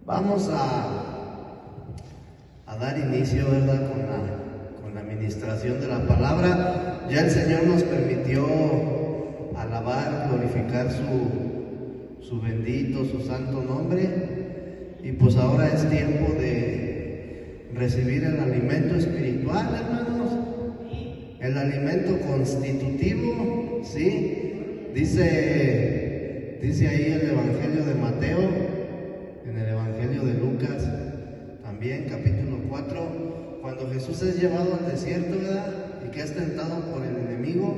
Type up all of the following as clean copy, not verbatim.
Vamos a dar inicio, ¿verdad?, con la administración de la palabra. Ya el Señor nos permitió alabar, glorificar su bendito, su santo nombre, y pues ahora es tiempo de recibir el alimento espiritual, hermanos, el alimento constitutivo, ¿sí? Dice ahí el Evangelio de Mateo, en el Evangelio de Lucas, también capítulo 4, cuando Jesús es llevado al desierto, ¿verdad?, y que es tentado por el enemigo,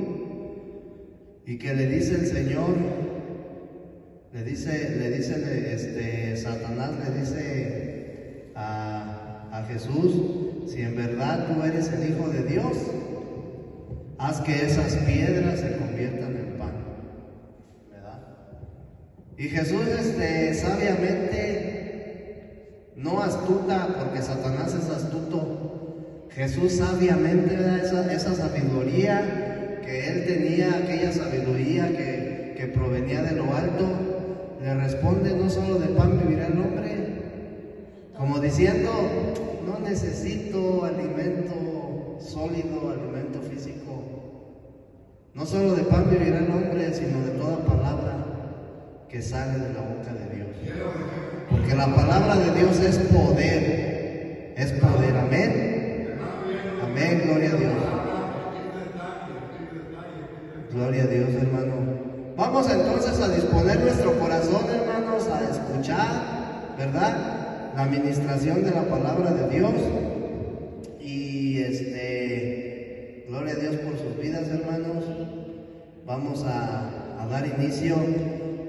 y que le dice el Señor, Satanás le dice a Jesús: si en verdad tú eres el Hijo de Dios, haz que esas piedras se conviertan en pan, ¿verdad? Y Jesús, sabiamente, no astuta, porque Satanás es astuto, Jesús sabiamente, ¿verdad?, esa sabiduría que él tenía, aquella sabiduría que provenía de lo alto, le responde: no solo de pan vivirá el hombre, como diciendo, no necesito alimento sólido, alimento físico. No solo de pan vivirá el hombre, sino de toda palabra que sale de la boca de Dios. Porque la palabra de Dios es poder, amén. Amén, gloria a Dios. Gloria a Dios, hermano. Vamos entonces a disponer nuestro corazón, hermanos, a escuchar, ¿verdad?, la administración de la palabra de Dios. Y gloria a Dios por sus vidas, hermanos. Vamos a dar inicio.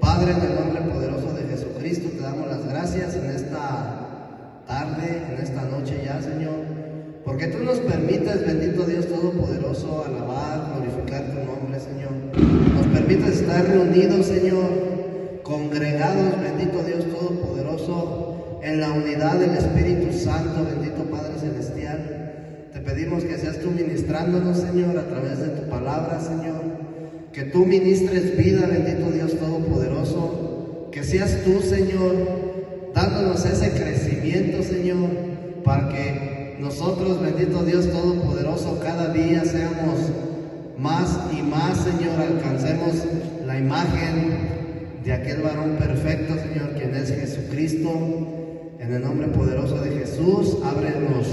Padre, en el nombre poderoso de Jesucristo, te damos las gracias en esta tarde, en esta noche ya, Señor, porque tú nos permites, bendito Dios Todopoderoso, alabar, glorificar tu nombre, Señor. Nos permites estar reunidos, Señor, congregados, bendito Dios Todopoderoso, en la unidad del Espíritu Santo, bendito Padre Celestial. Te pedimos que seas tú ministrándonos, Señor, a través de tu palabra, Señor. Que tú ministres vida, bendito Dios Todopoderoso. Que seas tú, Señor, dándonos ese crecimiento, Señor, para que nosotros, bendito Dios Todopoderoso, cada día seamos más y más, Señor, alcancemos la imagen de aquel varón perfecto, Señor, quien es Jesucristo. En el nombre poderoso de Jesús, ábrenos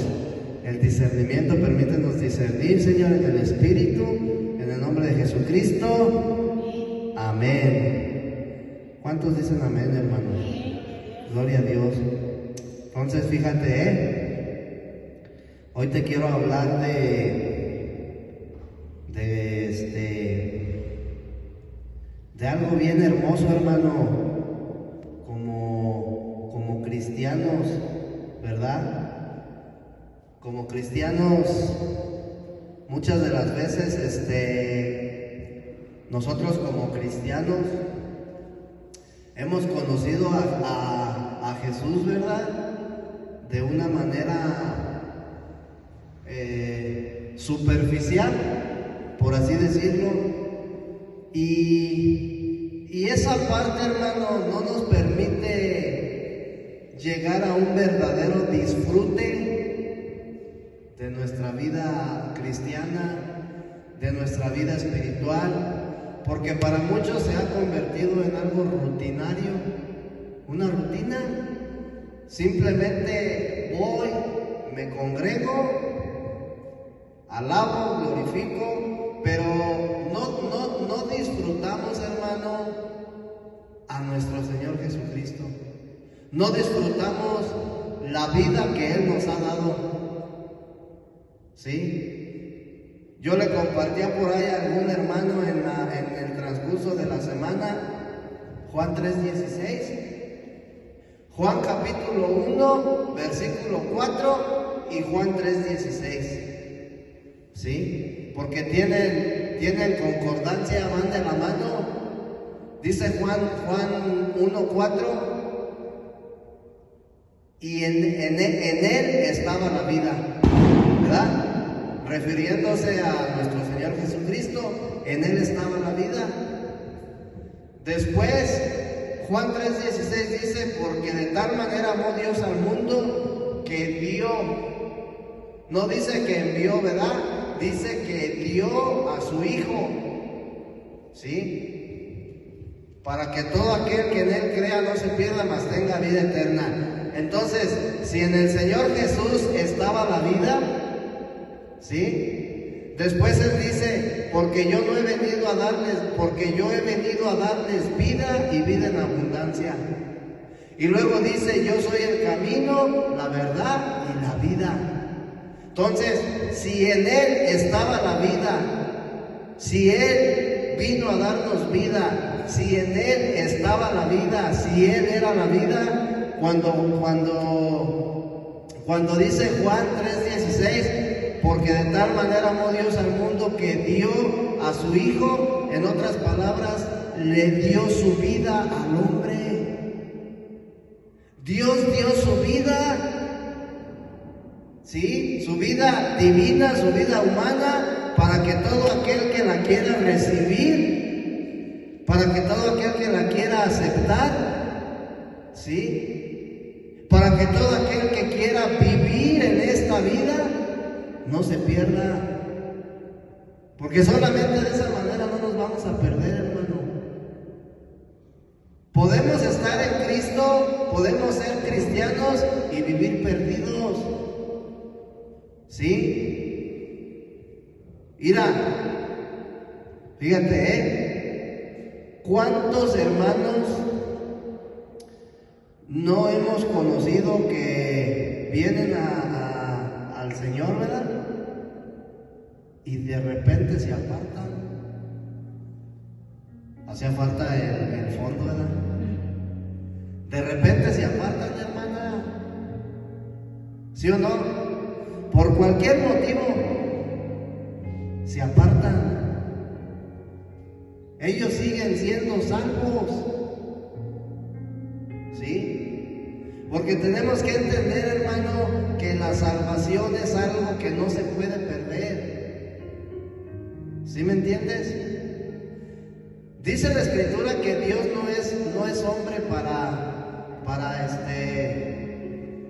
el discernimiento, permítenos discernir, Señor, en el Espíritu, en el nombre de Jesucristo. Amén. ¿Cuántos dicen amén, hermanos? Gloria a Dios. Entonces, fíjate, hoy te quiero hablar de algo bien hermoso, hermano, como cristianos, ¿verdad? Como cristianos, muchas de las veces, nosotros como cristianos hemos conocido a Jesús, ¿verdad?, de una manera superficial, por así decirlo, y esa parte, hermano, no nos permite llegar a un verdadero disfrute de nuestra vida cristiana, de nuestra vida espiritual, porque para muchos se ha convertido en algo rutinario, una rutina. Simplemente voy, me congrego, alabo, glorifico, pero no disfrutamos, hermano, a nuestro Señor Jesucristo. No disfrutamos la vida que Él nos ha dado. ¿Sí? Yo le compartía por ahí a algún hermano en el transcurso de la semana Juan 3:16, Juan capítulo 1, versículo 4 y Juan 3:16. ¿Sí? Porque tienen concordancia, van de la mano. Dice Juan 1:4, y en él estaba la vida, ¿verdad? Refiriéndose a nuestro Señor Jesucristo, en él estaba la vida. Después Juan 3:16 dice, porque de tal manera amó Dios al mundo que dio, no dice que envió, ¿verdad? Dice que dio a su Hijo, ¿sí? Para que todo aquel que en Él crea no se pierda, mas tenga vida eterna. Entonces, si en el Señor Jesús estaba la vida, ¿sí? Después Él dice, porque yo he venido a darles vida y vida en abundancia. Y luego dice, yo soy el camino, la verdad y la vida. Entonces, si en Él estaba la vida, si Él vino a darnos vida, si en Él estaba la vida, si Él era la vida, cuando dice Juan 3:16, porque de tal manera amó Dios al mundo que dio a su Hijo, en otras palabras, le dio su vida al hombre. Dios dio su vida, ¿sí? Su vida divina, su vida humana, para que todo aquel que la quiera recibir, para que todo aquel que la quiera aceptar, ¿sí? Para que todo aquel que quiera vivir en esta vida no se pierda, porque solamente de esa manera no nos vamos a perder, hermano. Podemos estar en Cristo, podemos ser cristianos y vivir perdidos, ¿sí? Mira, fíjate, ¿cuántos hermanos no hemos conocido que vienen al Señor, ¿verdad? Y de repente se apartan. Hacía falta el fondo, ¿verdad? De repente se apartan, hermana. ¿Sí o no? Por cualquier motivo se apartan. Ellos siguen siendo salvos, ¿sí? Porque tenemos que entender, hermano, que la salvación es algo que no se puede perder. ¿Sí me entiendes? Dice la Escritura que Dios no es hombre para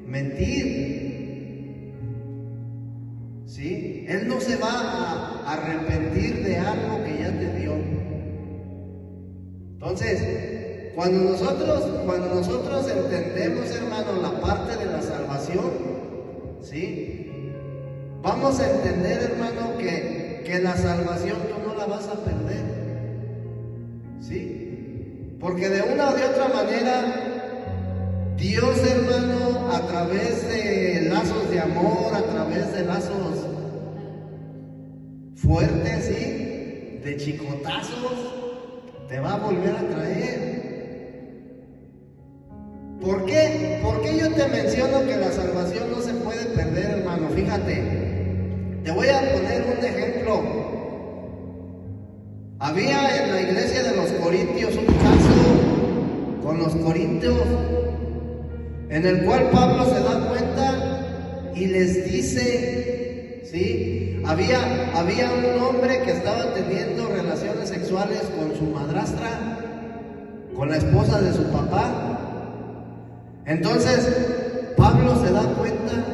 mentir, ¿sí? Él no se va a arrepentir de algo que ya te dio. Entonces, cuando nosotros entendemos, hermano, la parte de la salvación, ¿sí? Vamos a entender, hermano, que la salvación tú no la vas a perder, ¿sí? Porque de una o de otra manera, Dios, hermano, a través de lazos de amor, a través de lazos fuertes, ¿sí? De chicotazos, te va a volver a traer. ¿Por qué? ¿Por qué yo te menciono que la salvación no se puede perder, hermano? Fíjate, te voy a poner un ejemplo. Había en la iglesia de los Corintios un caso con los corintios, en el cual Pablo se da cuenta y les dice, ¿sí? Había un hombre que estaba teniendo relaciones sexuales con su madrastra, con la esposa de su papá. Entonces Pablo se da cuenta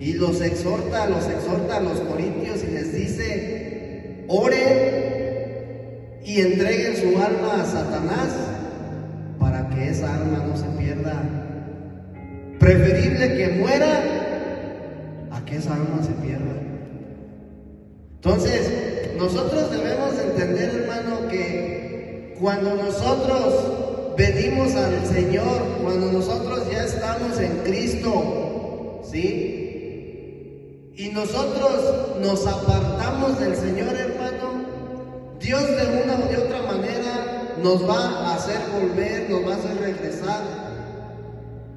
y los exhorta a los corintios y les dice: oren y entreguen su alma a Satanás para que esa alma no se pierda. Preferible que muera a que esa alma se pierda. Entonces, nosotros debemos entender, hermano, que cuando nosotros venimos al Señor, cuando nosotros ya estamos en Cristo, ¿sí? Y nosotros nos apartamos del Señor, hermano, Dios de una o de otra manera nos va a hacer volver, nos va a hacer regresar,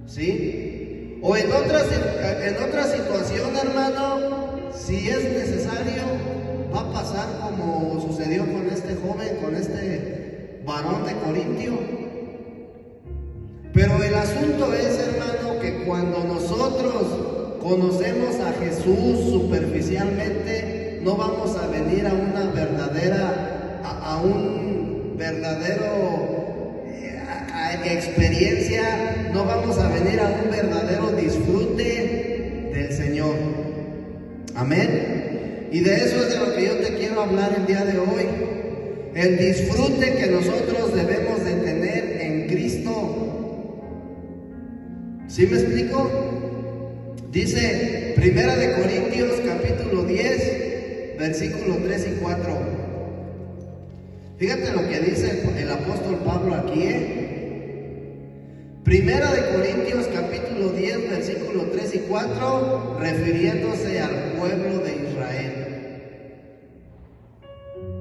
¿sí? O en otra situación, hermano, si es necesario, va a pasar como sucedió con este joven, con este varón de Corintio. Pero el asunto es, hermano, que cuando nosotros conocemos a Jesús superficialmente, no vamos a venir experiencia, no vamos a venir a un verdadero disfrute del Señor. Amén. Y de eso es de lo que yo te quiero hablar el día de hoy. El disfrute que nosotros debemos de tener en Cristo. ¿Sí me explico? Dice 1 Corintios capítulo 10, versículos 3 y 4. Fíjate lo que dice el apóstol Pablo aquí, 1 Corintios capítulo 10, versículos 3 y 4, refiriéndose al pueblo de Israel.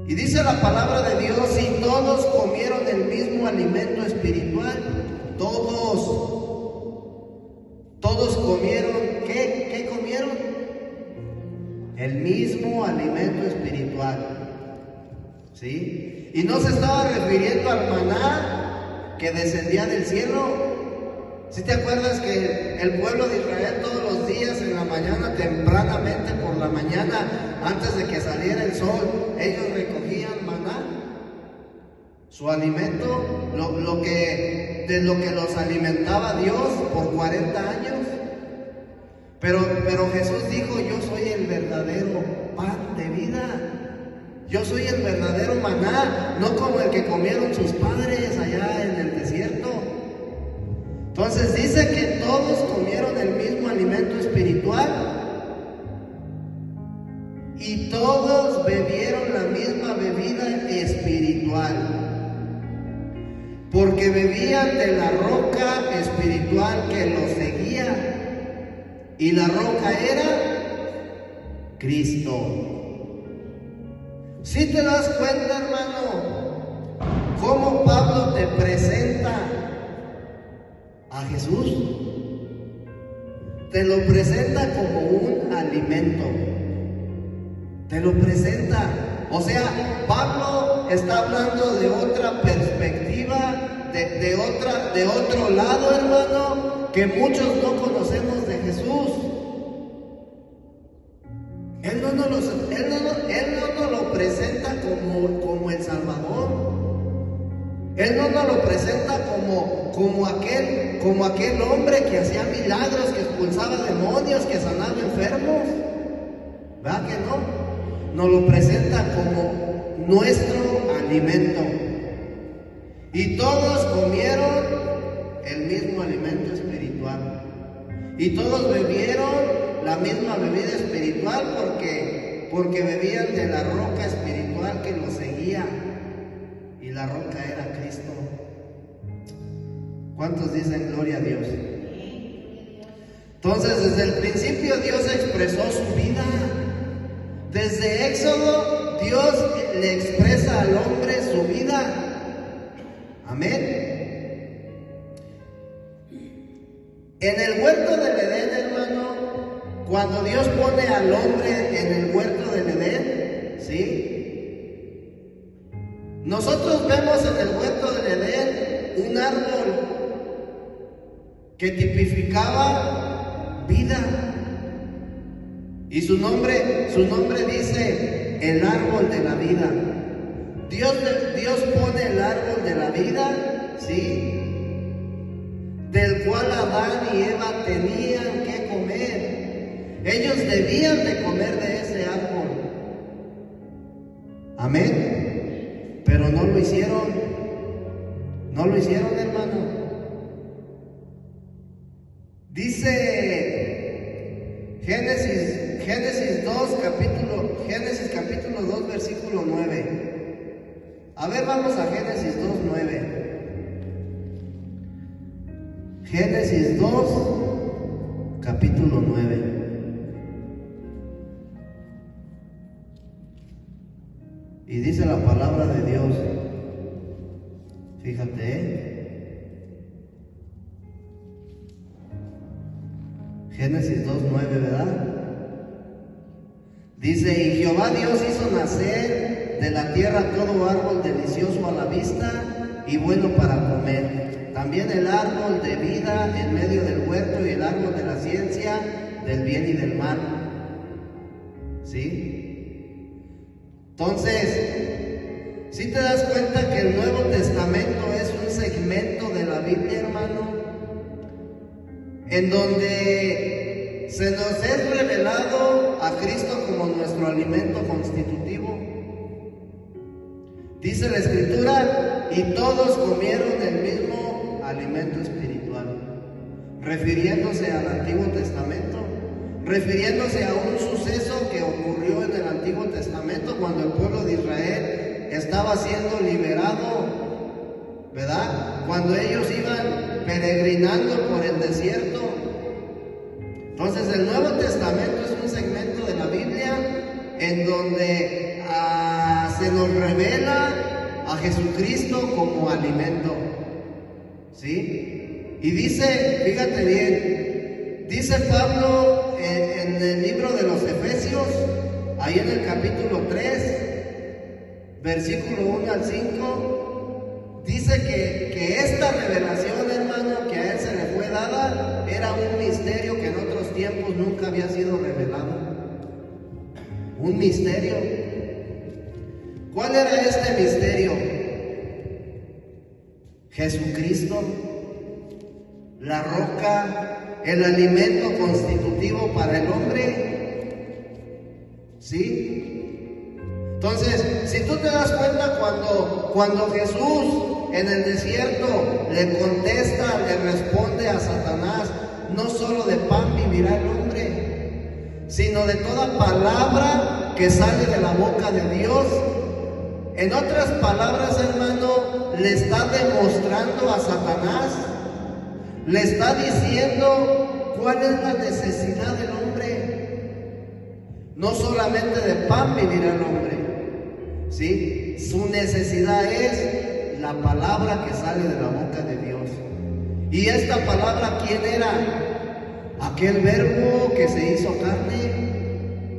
Y dice la palabra de Dios: y todos comieron el mismo alimento espiritual. Todos comieron, ¿qué comieron? El mismo alimento espiritual. ¿Sí? Y no se estaba refiriendo al maná que descendía del cielo. ¿Sí te acuerdas que el pueblo de Israel todos los días en la mañana, tempranamente por la mañana, antes de que saliera el sol, ellos recogían maná? Su alimento, de lo que los alimentaba Dios por 40 años. Pero Jesús dijo: yo soy el verdadero pan de vida. Yo soy el verdadero maná, no como el que comieron sus padres allá en el desierto. Entonces dice que todos comieron el mismo alimento espiritual y todos bebieron la misma bebida espiritual, porque bebían de la roca espiritual que los seguía, y la roca era Cristo. ¿Sí te das cuenta, hermano, cómo Pablo te presenta a Jesús? Te lo presenta como un alimento. Te lo presenta. O sea, Pablo está hablando de otra perspectiva, de otro lado, hermano, que muchos no conocemos de Jesús. Él no nos lo presenta como el Salvador. Él no nos lo presenta como aquel hombre que hacía milagros, que expulsaba demonios, que sanaba enfermos. ¿Verdad que no? Nos lo presenta como nuestro alimento. Y todos comieron el mismo alimento espiritual. Y todos bebieron la misma bebida espiritual porque bebían de la roca espiritual que los seguía. Y la roca era Cristo. ¿Cuántos dicen gloria a Dios? Entonces, desde el principio Dios expresó su vida. Desde Éxodo, Dios le expresa al hombre su vida. Amén. En el huerto del Edén, hermano, cuando Dios pone al hombre en el huerto del Edén, ¿sí? Nosotros vemos en el huerto del Edén un árbol que tipificaba vida. Y su nombre dice el árbol de la vida. Dios pone el árbol de la vida, ¿sí? Del cual Adán y Eva tenían que comer. Ellos debían de comer de ese árbol. Amén. Pero no lo hicieron. No lo hicieron, hermano. Dice Génesis capítulo 2, versículo 9. A ver, vamos a Génesis 2, 9. Génesis 2, capítulo 9. Y dice la palabra de Dios. Fíjate, Génesis 2, 9, ¿verdad? Dice: y Jehová Dios hizo nacer de la tierra todo árbol delicioso a la vista y bueno para comer. También el árbol de vida en medio del huerto y el árbol de la ciencia del bien y del mal. ¿Sí? Entonces, ¿sí te das cuenta que el Nuevo Testamento es un segmento de la Biblia, hermano, en donde se nos es revelado a Cristo como nuestro alimento constitutivo. Dice la Escritura, y todos comieron el mismo alimento espiritual, refiriéndose al Antiguo Testamento, refiriéndose a un suceso que ocurrió en el Antiguo Testamento cuando el pueblo de Israel estaba siendo liberado, ¿verdad? Cuando ellos iban peregrinando por el desierto. Entonces el Nuevo Testamento es un segmento de la Biblia en donde se nos revela a Jesucristo como alimento, ¿sí? Y dice, fíjate bien, dice Pablo en el libro de los Efesios, ahí en el capítulo 3, versículo 1 al 5, dice que esta revelación, hermano, que a él se le fue dada, era un misterio que en otros tiempos nunca había sido revelado. Un misterio. ¿Cuál era este misterio? Jesucristo, la roca, el alimento constitutivo para el hombre. ¿Sí? Entonces, si tú te das cuenta cuando Jesús en el desierto le contesta, le responde a Satanás, no solo de pan vivirá el hombre, sino de toda palabra que sale de la boca de Dios. En otras palabras, hermano, le está demostrando a Satanás, le está diciendo cuál es la necesidad del hombre. No solamente de pan vivirá el hombre, ¿sí? Su necesidad es la palabra que sale de la boca de Dios. ¿Y esta palabra quién era? Aquel verbo que se hizo carne,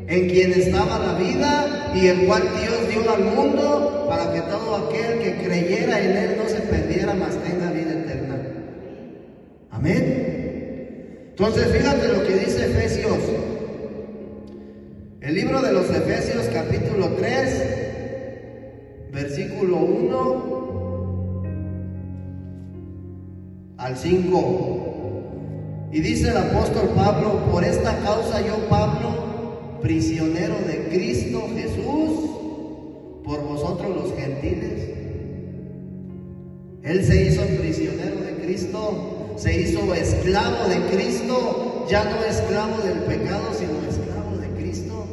en quien estaba la vida y el cual Dios dio al mundo para que todo aquel que creyera en él no se perdiera, mas tenga vida eterna. Amén. Entonces fíjate lo que dice Efesios, el libro de los Efesios capítulo 3, versículo 1 al 5. Y dice el apóstol Pablo, por esta causa yo, Pablo, prisionero de Cristo Jesús, por vosotros los gentiles. Él se hizo prisionero de Cristo, se hizo esclavo de Cristo, ya no esclavo del pecado, sino esclavo de Cristo,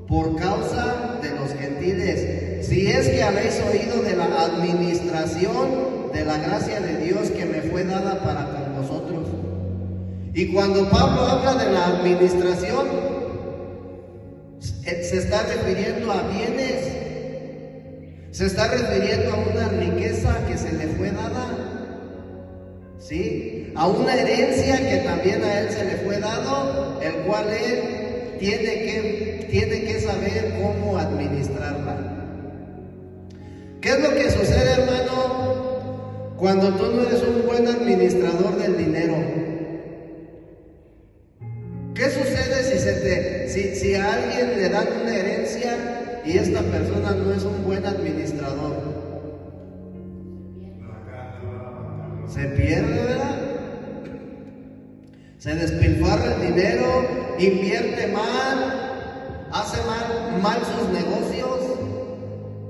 por causa de los gentiles. Si es que habéis oído de la administración de la gracia de Dios que me fue dada para con vosotros. Y cuando Pablo habla de la administración, se está refiriendo a bienes, se está refiriendo a una riqueza que se le fue dada, ¿sí? A una herencia que también a él se le fue dado, el cual él tiene que saber cómo administrarla. ¿Qué es lo que sucede, hermano, cuando tú no eres un buen administrador del dinero? ¿Qué sucede si a alguien le dan una herencia y esta persona no es un buen administrador? Se pierde, ¿verdad? Se despilfarra el dinero, invierte mal, hace mal sus negocios.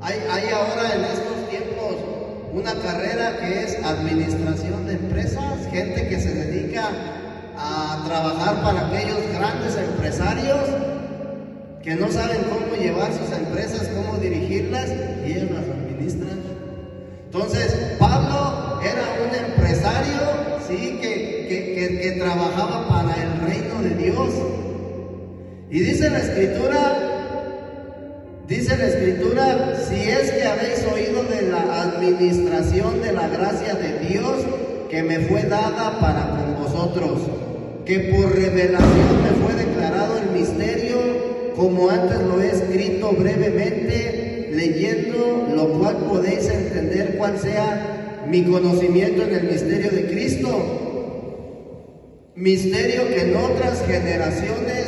Hay ahora en estos tiempos una carrera que es administración de empresas, gente que se dedica a trabajar para aquellos grandes empresarios que no saben cómo llevar sus empresas, cómo dirigirlas, y ellos las administran. Entonces, Pablo era un empresario, sí, que trabajaba para el reino de Dios. Y dice la Escritura, si es que habéis oído de la administración de la gracia de Dios que me fue dada para con vosotros, que por revelación me fue declarado el misterio, como antes lo he escrito brevemente, leyendo, lo cual podéis entender cuál sea mi conocimiento en el misterio de Cristo, misterio que en otras generaciones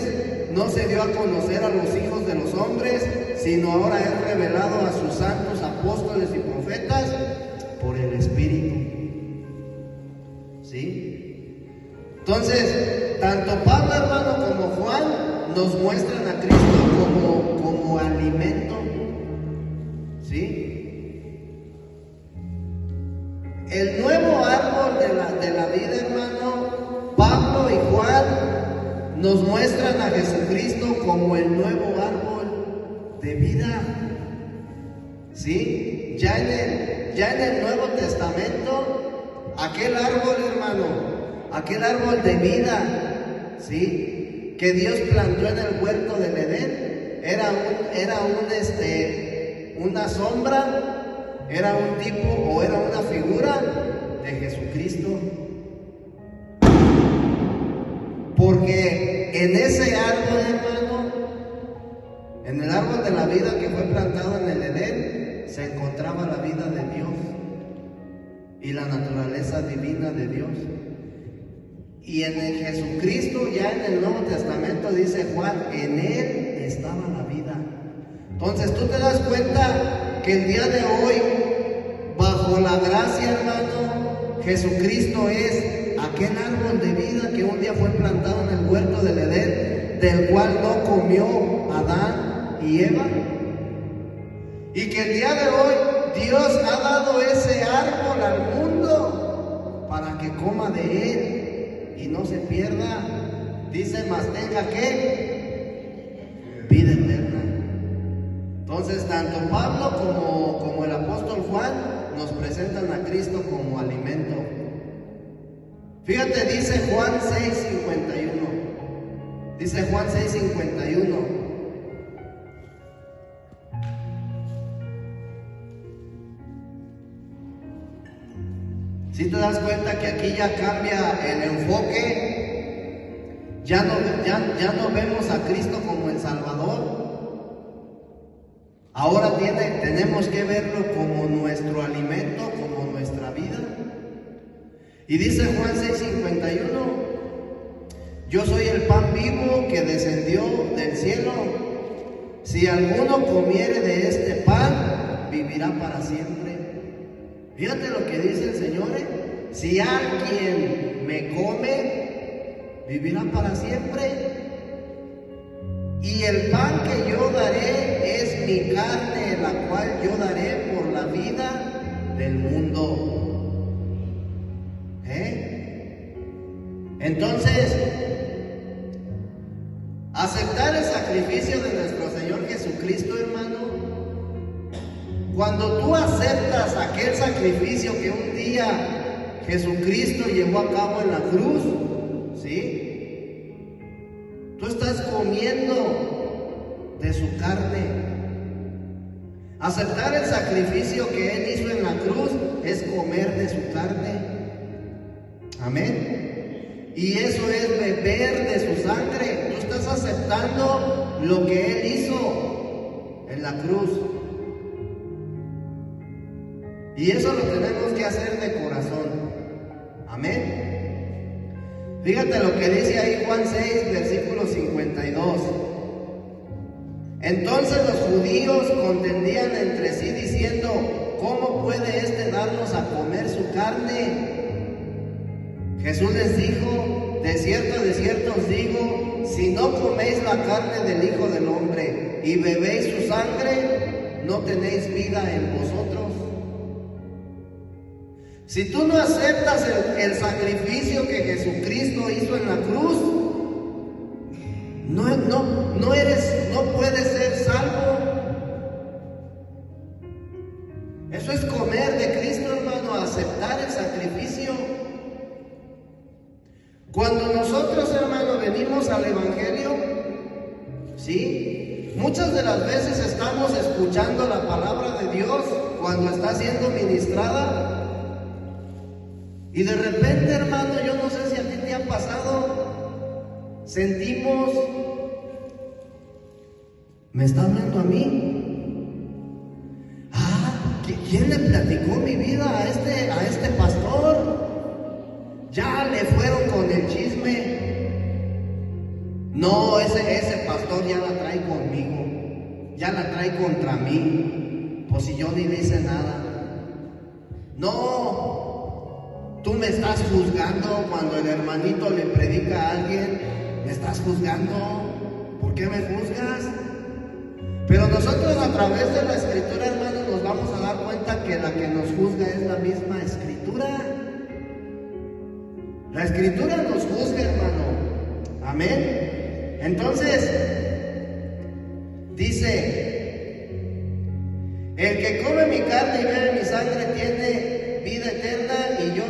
no se dio a conocer a los hijos de los hombres, sino ahora es revelado a sus santos apóstoles y profetas por el Espíritu. Entonces, tanto Pablo, hermano, como Juan nos muestran a Cristo como alimento, ¿sí? El nuevo árbol de la vida, hermano, Pablo y Juan nos muestran a Jesucristo como el nuevo árbol de vida, ¿sí? Ya en el Nuevo Testamento, aquel árbol, hermano, aquel árbol de vida, ¿sí?, que Dios plantó en el huerto del Edén, era una sombra, era un tipo o era una figura de Jesucristo. Porque en ese árbol, hermano, en el árbol de la vida que fue plantado en el Edén, se encontraba la vida de Dios y la naturaleza divina de Dios. Y en el Jesucristo, ya en el Nuevo Testamento, dice Juan, en Él estaba la vida. Entonces tú te das cuenta que el día de hoy, bajo la gracia, hermano, Jesucristo es aquel árbol de vida que un día fue plantado en el huerto del Edén, del cual no comió Adán y Eva. Y que el día de hoy Dios ha dado ese árbol al mundo para que coma de él y no se pierda. Dice, mas tenga ¿qué? Vida eterna. Entonces, tanto Pablo como el apóstol Juan nos presentan a Cristo como alimento. Fíjate, dice Juan 6:51. Dice Juan 6:51. Si te das cuenta que aquí ya cambia el enfoque, ya no vemos a Cristo como el Salvador. Ahora tenemos que verlo como nuestro alimento, como nuestra vida. Y dice Juan 6:51, yo soy el pan vivo que descendió del cielo. Si alguno comiere de este pan, vivirá para siempre. Fíjate lo que dice el Señor, si alguien me come, vivirá para siempre. Y el pan que yo daré es mi carne, la cual yo daré por la vida del mundo. Entonces, aceptar el sacrificio de nuestro Señor Jesucristo, hermano, cuando tú aceptas aquel sacrificio que un día Jesucristo llevó a cabo en la cruz, ¿sí? Tú estás comiendo de su carne. Aceptar el sacrificio que Él hizo en la cruz es comer de su carne. Amén. Y eso es beber de su sangre. Tú estás aceptando lo que Él hizo en la cruz. Y eso lo tenemos que hacer de corazón. Amén. Fíjate lo que dice ahí Juan 6, versículo 52. Entonces los judíos contendían entre sí diciendo, ¿cómo puede éste darnos a comer su carne? Jesús les dijo, de cierto os digo, si no coméis la carne del Hijo del Hombre y bebéis su sangre, no tenéis vida en vosotros. Si tú no aceptas el sacrificio que Jesucristo hizo en la cruz, no puedes ser salvo. Eso es comer de Cristo, hermano, aceptar el sacrificio. Cuando nosotros, hermano, venimos al Evangelio, ¿sí? Muchas de las veces estamos escuchando la palabra de Dios cuando está siendo ministrada. Y de repente, hermano, yo no sé si a ti te ha pasado, sentimos, ¿me está hablando a mí? ¿Quién le platicó mi vida a este pastor? Ya le fueron con el chisme. No, ese pastor ya la trae conmigo, ya la trae contra mí, pues si yo ni le hice nada. No. Tú me estás juzgando cuando el hermanito le predica a alguien. Me estás juzgando. ¿Por qué me juzgas? Pero nosotros a través de la Escritura, hermanos, nos vamos a dar cuenta que la que nos juzga es la misma Escritura. La Escritura nos juzga, hermano. Amén. Entonces, dice: el que come mi carne y bebe mi sangre tiene vida eterna, y yo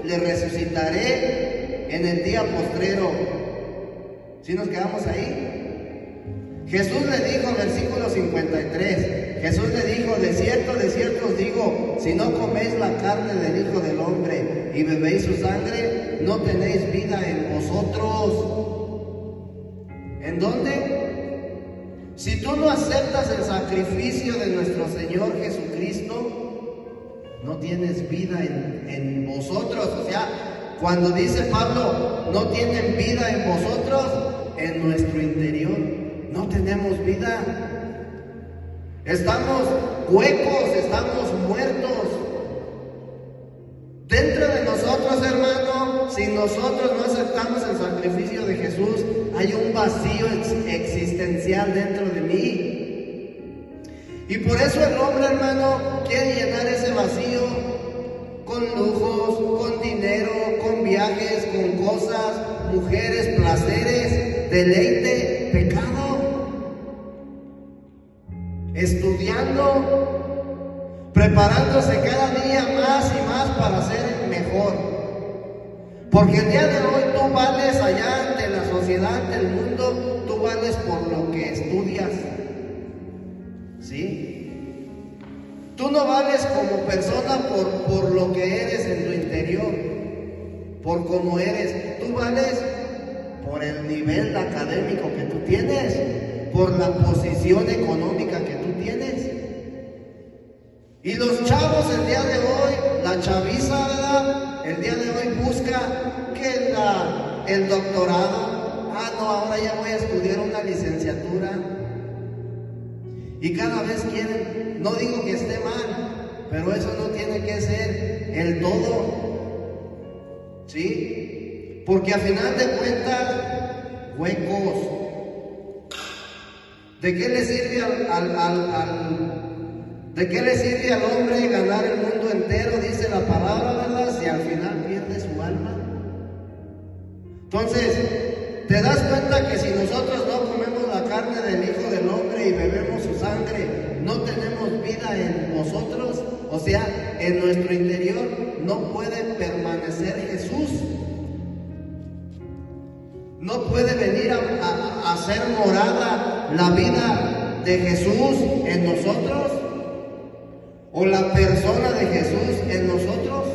le resucitaré en el día postrero. ¿Sí nos quedamos ahí? Jesús le dijo, versículo 53, Jesús le dijo: de cierto os digo, si no coméis la carne del Hijo del Hombre y bebéis su sangre, no tenéis vida en vosotros. ¿En dónde? Si tú no aceptas el sacrificio de nuestro Señor Jesucristo, no tienes vida en vosotros. O sea, cuando dice Pablo, no tienen vida en vosotros, en nuestro interior no tenemos vida. Estamos huecos, estamos muertos. Dentro de nosotros, hermano, si nosotros no aceptamos el sacrificio de Jesús, hay un vacío existencial dentro de mí. Y por eso el hombre, hermano, quiere llenar ese vacío con lujos, con dinero, con viajes, con cosas, mujeres, placeres, deleite, pecado. Estudiando, preparándose cada día más y más para ser el mejor. Porque el día de hoy tú vales allá ante la sociedad, ante el mundo, tú vales por lo que estudias. ¿Sí? Tú no vales como persona por lo que eres en tu interior, por cómo eres. Tú vales por el nivel académico que tú tienes, por la posición económica que tú tienes. Y los chavos el día de hoy, la chaviza, ¿verdad? El día de hoy busca que el doctorado. No, ahora ya voy a estudiar una licenciatura. Y cada vez quieren, no digo que esté mal, pero eso no tiene que ser el todo. ¿Sí? Porque a final de cuentas, huecos. ¿De qué le sirve ¿de qué le sirve al hombre ganar el mundo entero, dice la palabra, verdad, si al final pierde su alma? Entonces, te das cuenta que si nosotros no comemos la carne del Hijo del Hombre y bebemos su sangre, no tenemos vida en nosotros. O sea, en nuestro interior no puede permanecer Jesús. No puede venir a ser morada la vida de Jesús en nosotros, o la persona de Jesús en nosotros.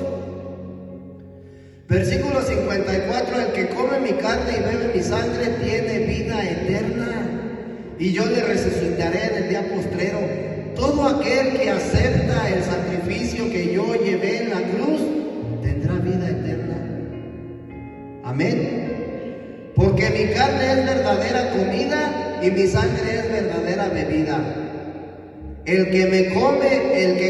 Versículo 54: el que come mi carne y bebe mi sangre tiene vida eterna, y yo le resucitaré en el día postrero. Todo aquel que acepta el sacrificio que yo llevé en la cruz tendrá vida eterna. Amén. Porque mi carne es verdadera comida y mi sangre es verdadera bebida. El que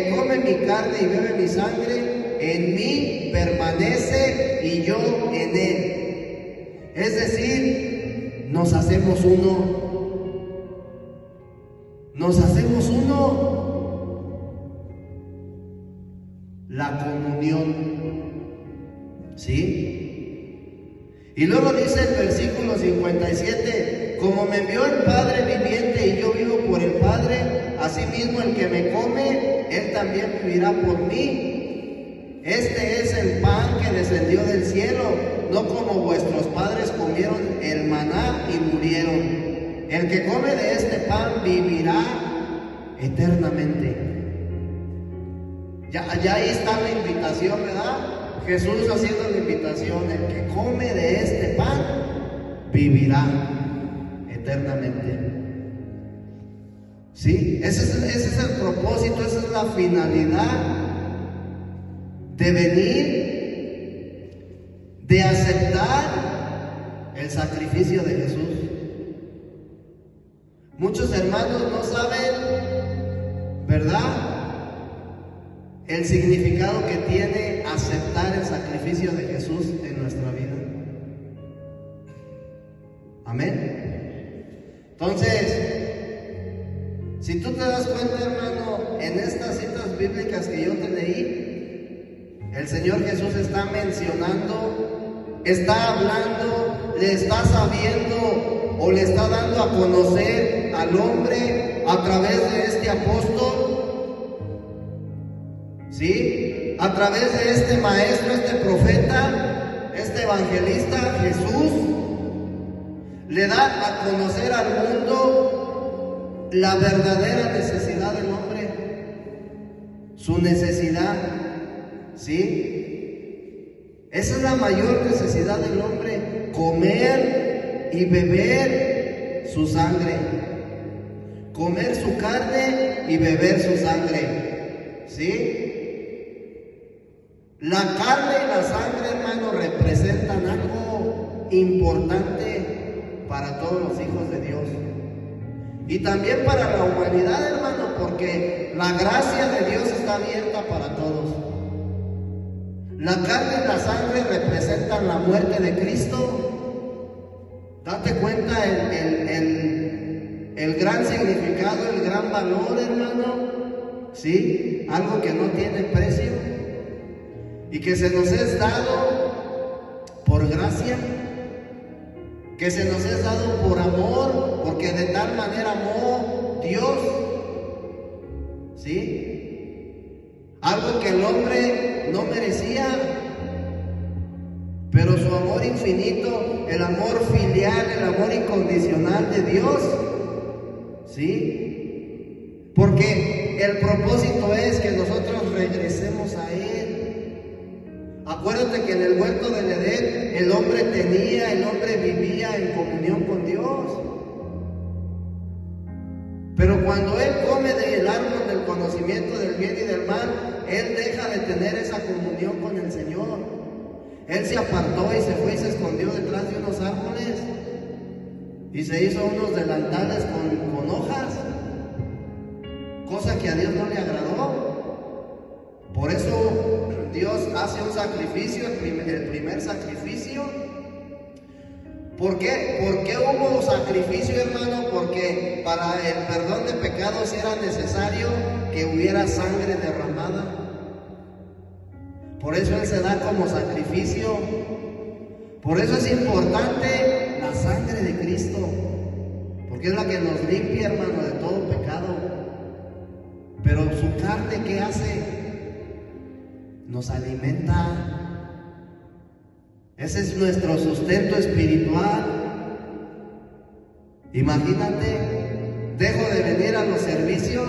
come mi carne y bebe mi sangre, en mí permanece y yo en él. Es decir, nos hacemos uno. Nos hacemos uno. La comunión. ¿Sí? Y luego dice el versículo 57, como me envió el Padre viviente y yo vivo por el Padre, asimismo el que me come, él también vivirá por mí. Este es el pan que descendió del cielo, no como vuestros padres comieron el maná y murieron. El que come de este pan vivirá eternamente. Ya ahí está la invitación, ¿verdad? Jesús haciendo la invitación: el que come de este pan vivirá eternamente. ¿Sí? Ese es el propósito, esa es la finalidad de venir, de aceptar el sacrificio de Jesús. Muchos hermanos no saben, ¿verdad?, el significado que tiene aceptar el sacrificio de Jesús en nuestra vida. Amén. Entonces, si tú te das cuenta, hermano, en estas citas bíblicas que yo te leí, el Señor Jesús está mencionando, está hablando, le está sabiendo o le está dando a conocer al hombre a través de este apóstol, ¿sí? A través de este maestro, este profeta, este evangelista, Jesús, le da a conocer al mundo la verdadera necesidad del hombre, su necesidad, ¿sí? Esa es la mayor necesidad del hombre, comer y beber su sangre, comer su carne y beber su sangre, ¿sí? La carne y la sangre, hermano, representan algo importante para todos los hijos de Dios. Y también para la humanidad, hermano, porque la gracia de Dios está abierta para todos. La carne y la sangre representan la muerte de Cristo. Date cuenta el gran significado, el gran valor, hermano, ¿sí? Algo que no tiene precio y que se nos es dado por gracia, que se nos es dado por amor, porque de tal manera amó Dios, ¿sí? Algo que el hombre no merecía, pero su amor infinito, el amor filial, el amor incondicional de Dios, ¿sí? Porque el propósito es que nosotros regresemos a Él. Acuérdate que en el huerto del Edén el hombre vivía en comunión con Dios. Pero cuando él come del árbol del conocimiento del bien y del mal, él deja de tener esa comunión con el Señor. Él se apartó y se fue y se escondió detrás de unos árboles y se hizo unos delantales con hojas, cosa que a Dios no le agradó. Por eso Dios hace un sacrificio, el primer sacrificio. ¿Por qué? ¿Por qué hubo sacrificio, hermano? Porque para el perdón de pecados era necesario que hubiera sangre derramada. Por eso Él se da como sacrificio. Por eso es importante la sangre de Cristo, porque es la que nos limpia, hermano, de todo pecado. Pero su carne, ¿qué hace? Nos alimenta. Ese es nuestro sustento espiritual. Imagínate, dejo de venir a los servicios.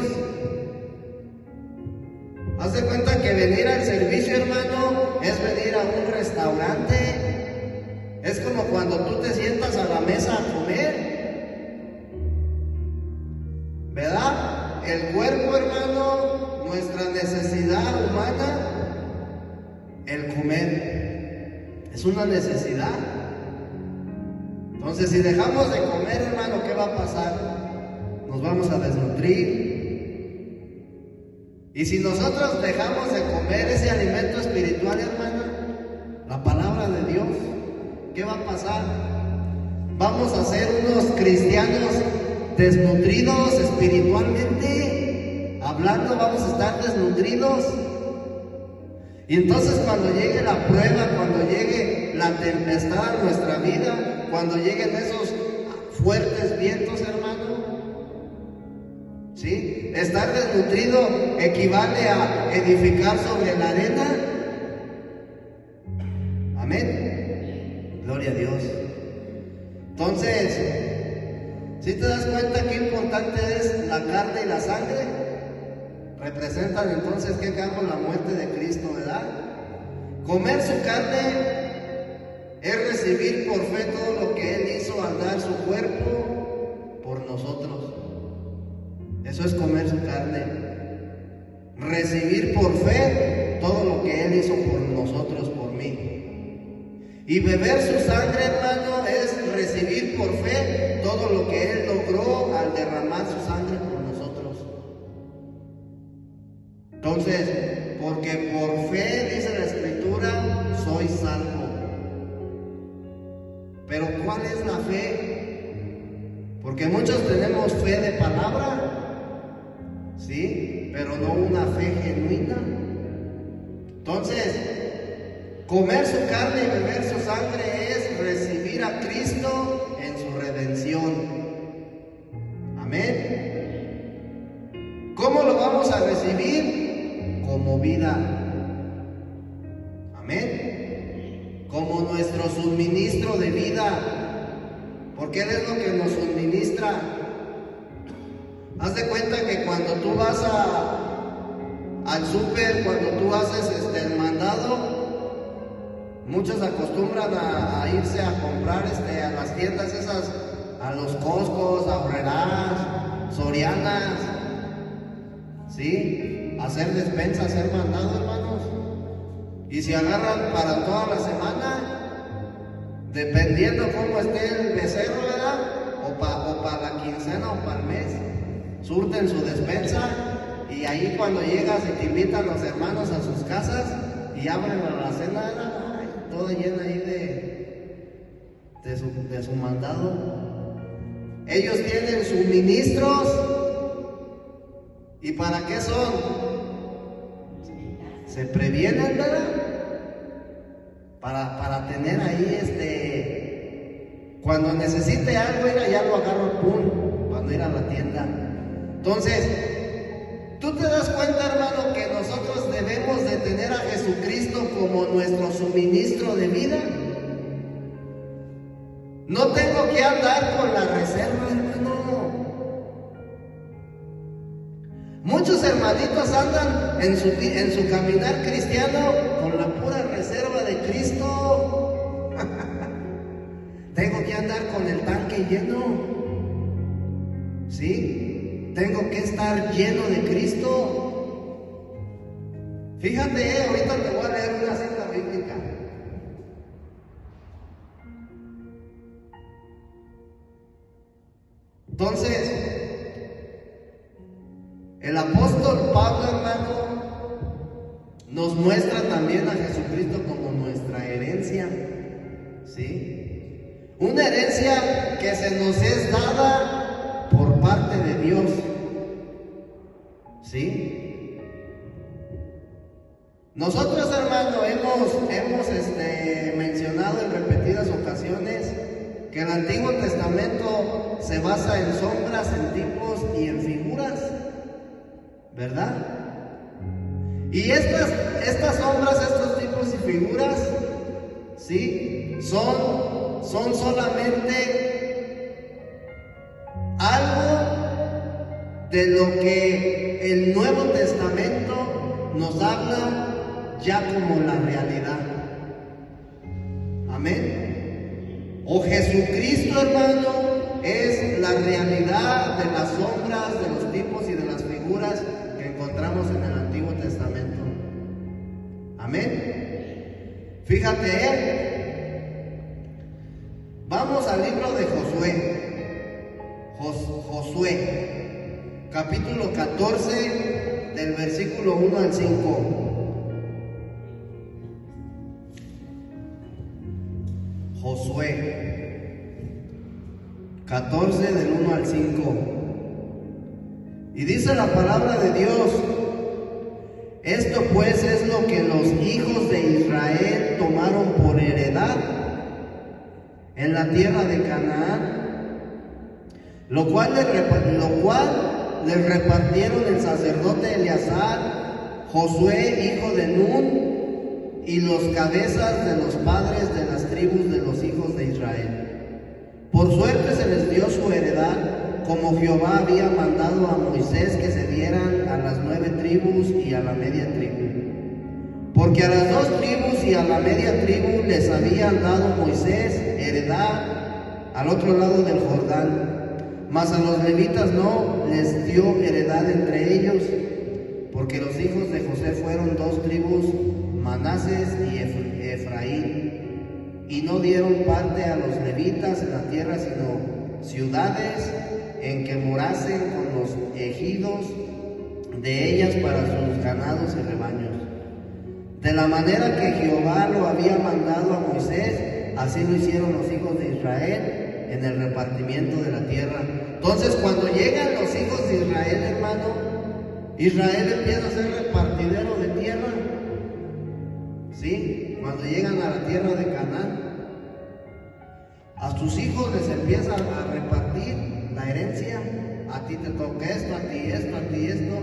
Haz de cuenta que venir al servicio, hermano, es venir a un restaurante. Es como cuando tú te sientas a la mesa a comer, ¿verdad? El cuerpo, hermano, nuestra necesidad humana, el comer, es una necesidad. Entonces, si dejamos de comer, hermano, ¿qué va a pasar? Nos vamos a desnutrir. Y si nosotros dejamos de comer ese alimento espiritual, hermano, la palabra de Dios, ¿qué va a pasar? Vamos a ser unos cristianos desnutridos espiritualmente. Hablando, vamos a estar desnutridos. Y entonces cuando llegue la prueba, cuando llegue la tempestad a nuestra vida, cuando lleguen esos fuertes vientos, hermano, ¿sí? Estar desnutrido equivale a edificar sobre la arena. Amén. Gloria a Dios. Entonces, ¿sí te das cuenta qué importante es la carne y la sangre? Representan entonces, ¿qué campo? La muerte de Cristo, ¿verdad? Comer su carne es recibir por fe todo lo que Él hizo al dar su cuerpo por nosotros. Eso es comer su carne. Recibir por fe todo lo que Él hizo por nosotros, por mí. Y beber su sangre, hermano, es recibir por fe todo lo que Él logró al derramar su sangre por nosotros. Entonces, por ¿cuál es la fe? Porque muchos tenemos fe de palabra, ¿sí? Pero no una fe genuina. Entonces, comer su carne y beber su sangre es recibir a Cristo en su redención. Amén. ¿Cómo lo vamos a recibir? Como vida. Amén. Como nuestro suministro de vida. Porque Él es lo que nos suministra. Haz de cuenta que cuando tú vas al súper, cuando tú haces el mandado, muchos acostumbran a irse a comprar a las tiendas esas, a los Costcos, Aurrerás, Sorianas, ¿sí? Hacer despensa, hacer mandado, hermanos. Y si agarran para toda la semana, dependiendo cómo esté el becerro, ¿verdad? O para la quincena o para el mes, surten su despensa. Y ahí cuando llegas y te invitan los hermanos a sus casas y abren la alacena, toda llena ahí de su mandado. Ellos tienen suministros. ¿Y para qué son? Se previenen, ¿verdad? Para tener ahí cuando necesite algo, ya lo agarro, pum, cuando ir a la tienda. Entonces, ¿tú te das cuenta, hermano, que nosotros debemos de tener a Jesucristo como nuestro suministro de vida? No tengo que andar con la reserva, hermano. Muchos hermanitos andan en su caminar cristiano con la pura reserva de Cristo. Tengo que andar con el tanque lleno. ¿Sí? Tengo que estar lleno de Cristo. Fíjate, ahorita te voy a leer una cita bíblica. Entonces, el apóstol Pablo, hermano, nos muestra también a Jesucristo como nuestra herencia, ¿sí? Una herencia que se nos es dada por parte de Dios, ¿sí? Nosotros, hermano, hemos mencionado en repetidas ocasiones que el Antiguo Testamento se basa en sombras, en tipos y en figuras, ¿verdad? Y estas sombras, estos tipos y figuras, ¿sí? Son solamente algo de lo que el Nuevo Testamento nos habla ya como la realidad. Amén. O Jesucristo, hermano, es la realidad de las sombras, de los tipos y de las figuras que encontramos en el Antiguo Testamento. Amén. Fíjate, vamos al libro de Josué, capítulo 14, del versículo 1 al 5. Josué 14 del 1 al 5. Y dice la palabra de Dios: esto pues es lo que los hijos de Israel tomaron por heredad en la tierra de Canaán, lo cual les repartieron el sacerdote Eleazar, Josué hijo de Nun, y los cabezas de los padres de las tribus de los hijos de Israel. Por suerte se les dio su heredad, como Jehová había mandado a Moisés que se dieran a las 9 tribus y a la media tribu. Porque a las 2 tribus y a la media tribu les habían dado Moisés heredad al otro lado del Jordán, mas a los levitas no les dio heredad entre ellos, porque los hijos de José fueron 2 tribus, Manases y Efraín, y no dieron parte a los levitas en la tierra, sino ciudades en que morasen con los ejidos de ellas para sus ganados y rebaños. De la manera que Jehová lo había mandado a Moisés, así lo hicieron los hijos de Israel en el repartimiento de la tierra. Entonces, cuando llegan los hijos de Israel, hermano, Israel empieza a ser repartidero de tierra. ¿Sí? Cuando llegan a la tierra de Canaán, a sus hijos les empieza a repartir la herencia. A ti te toca esto, a ti esto, a ti esto.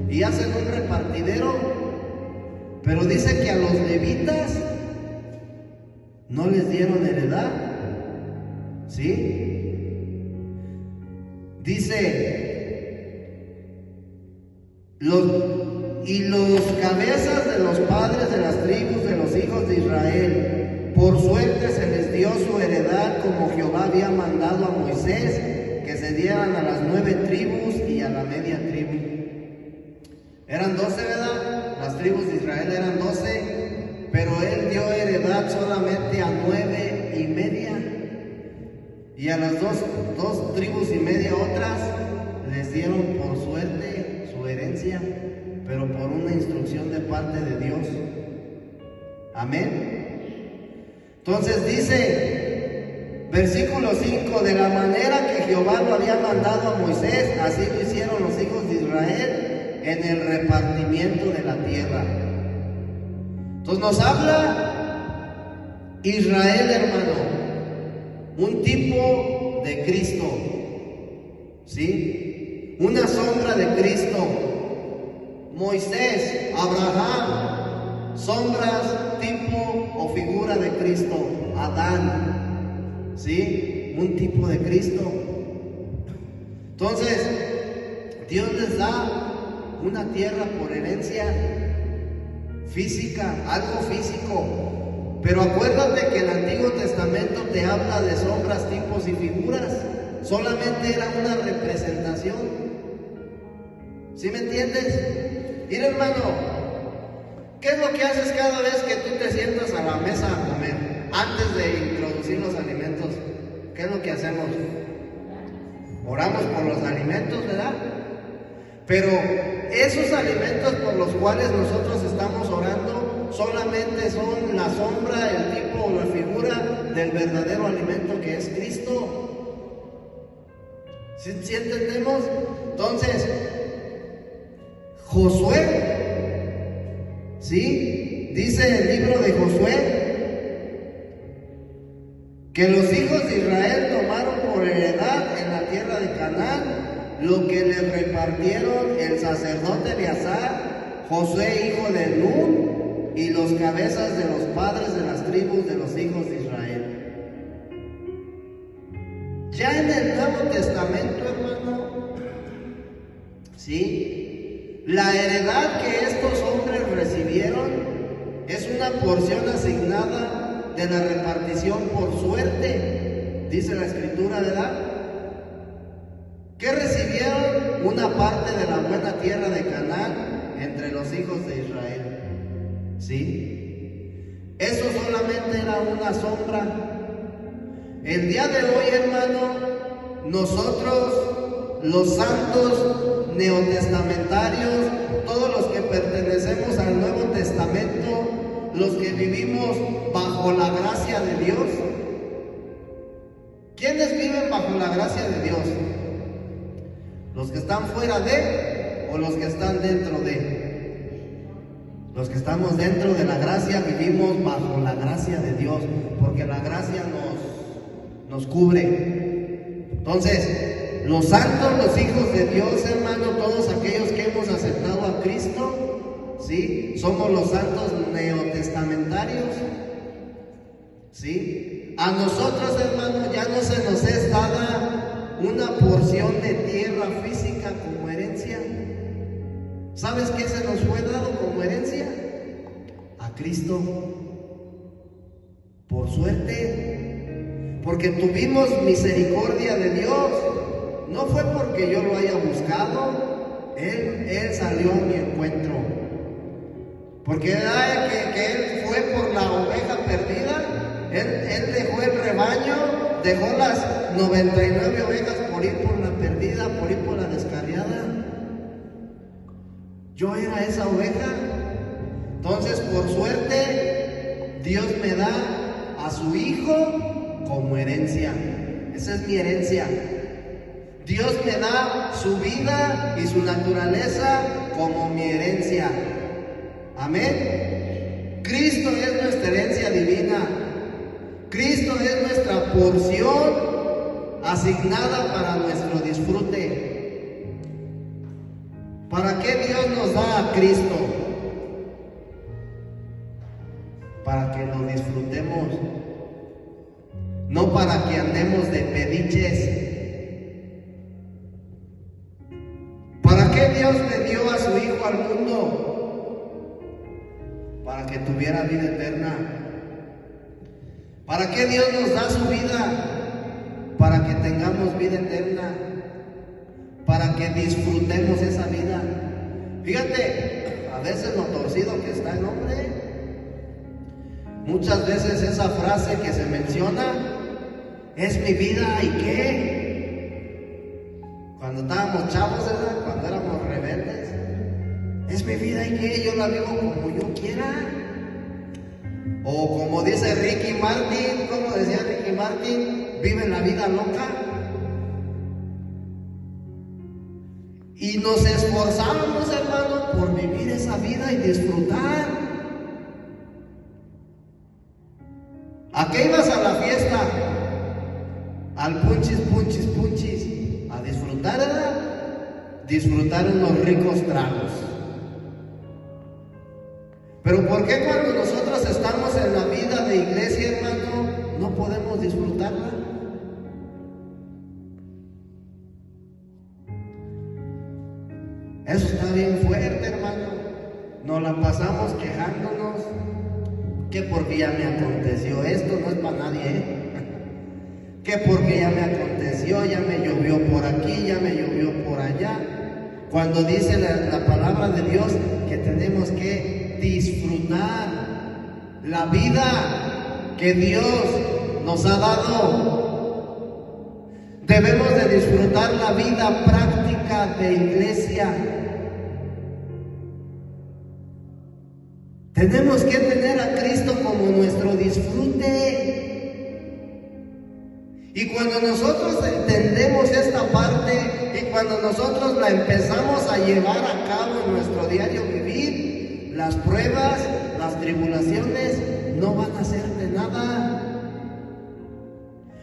Y hacen un repartidero. Pero dice que a los levitas no les dieron heredad. ¿Sí? Dice, los cabezas de los padres de las tribus de los hijos de Israel, por suerte se les dio su heredad como Jehová había mandado a Moisés, que se dieran a las 9 tribus y a la media tribu. Eran 12, ¿verdad? Las tribus de Israel eran 12, pero él dio heredad solamente a 9 y media. Y a las dos tribus y media otras les dieron por suerte su herencia, pero por una instrucción de parte de Dios. Amén. Entonces dice, versículo 5, de la manera que Jehová lo había mandado a Moisés, así lo hicieron los hijos de Israel en el repartimiento de la tierra. Entonces nos habla Israel, hermano, un tipo de Cristo, ¿sí? Una sombra de Cristo. Moisés, Abraham, sombras, tipo o figura de Cristo. Adán, ¿sí? Un tipo de Cristo. Entonces, Dios les da una tierra por herencia física, algo físico. Pero acuérdate que el Antiguo Testamento te habla de sombras, tipos y figuras. Solamente era una representación. ¿Sí me entiendes? Mira, hermano, ¿qué es lo que haces cada vez que tú te sientas a la mesa a comer? Antes de introducir los alimentos, ¿qué es lo que hacemos? Oramos por los alimentos, ¿verdad? Pero esos alimentos por los cuales nosotros estamos orando solamente son la sombra, el tipo o la figura del verdadero alimento que es Cristo. ¿Sí entendemos? Entonces, Josué, ¿sí? Dice el libro de Josué que los hijos de Israel tomaron por heredad en la tierra de Canaán lo que les repartieron el sacerdote Eleazar, Josué hijo de Nun, y los cabezas de los padres de las tribus de los hijos de Israel. Ya en el Nuevo Testamento, hermano, ¿sí? La heredad que estos hombres recibieron es una porción asignada de la repartición por suerte, dice la Escritura, ¿verdad? ¿Qué recibieron? Una parte de la buena tierra de Canaán entre los hijos de Israel. ¿Sí? Eso solamente era una sombra. El día de hoy, hermano, nosotros, los santos neotestamentarios, todos los que pertenecemos al Nuevo Testamento, los que vivimos bajo la gracia de Dios. ¿Quiénes viven bajo la gracia de Dios? ¿Los que están fuera de o los que están dentro de? Los que estamos dentro de la gracia vivimos bajo la gracia de Dios, porque la gracia nos cubre. Entonces, los santos, los hijos de Dios, hermano, todos aquellos que hemos aceptado a Cristo, ¿sí? Somos los santos neotestamentarios, ¿sí? A nosotros, hermano, ya no se nos es dada una porción de tierra física como herencia. ¿Sabes qué se nos fue dado como herencia? A Cristo. Por suerte, porque tuvimos misericordia de Dios. No fue porque yo lo haya buscado, Él salió a mi encuentro. Porque que Él fue por la oveja perdida, Él dejó el rebaño, dejó las 99 ovejas por ir por la perdida, por ir por la descarriada. Yo era esa oveja. Entonces, por suerte, Dios me da a su Hijo como herencia. Esa es mi herencia. Dios me da su vida y su naturaleza como mi herencia. Amén. Cristo es nuestra herencia divina. Cristo es nuestra porción asignada para nuestro disfrute. ¿Para qué Dios nos da a Cristo? Para que lo disfrutemos, no para que andemos de pediches. ¿Para qué Dios le dio a su Hijo al mundo? Para que tuviera vida eterna. ¿Para qué Dios nos da su vida? Para que tengamos vida eterna, para que disfrutemos esa vida. Fíjate, a veces lo torcido que está el hombre. Muchas veces esa frase que se menciona, es mi vida y qué. Cuando estábamos chavos, ¿verdad? Cuando éramos rebeldes, es mi vida y qué, yo la vivo como yo quiera. O como dice Ricky Martin, como decía Ricky Martin, vive la vida loca. Y nos esforzábamos, hermano, por vivir esa vida y disfrutar. ¿A qué ibas a la fiesta? Al punchis, punchis, punchis. A disfrutar, ¿verdad? Disfrutar unos ricos tragos. Pero ¿por qué cuando nosotros estamos en la vida de iglesia, hermano, no podemos disfrutarla? Eso está bien fuerte, hermano. Nos la pasamos quejándonos que porque ya me aconteció esto, no es para nadie, que porque ya me aconteció, ya me llovió por aquí, ya me llovió por allá. Cuando dice la palabra de Dios que tenemos que disfrutar la vida que Dios nos ha dado. Debemos de disfrutar la vida práctica de iglesia. Tenemos que tener a Cristo como nuestro disfrute. Y cuando nosotros entendemos esta parte y cuando nosotros la empezamos a llevar a cabo en nuestro diario vivir, las pruebas, las tribulaciones no van a hacerte nada.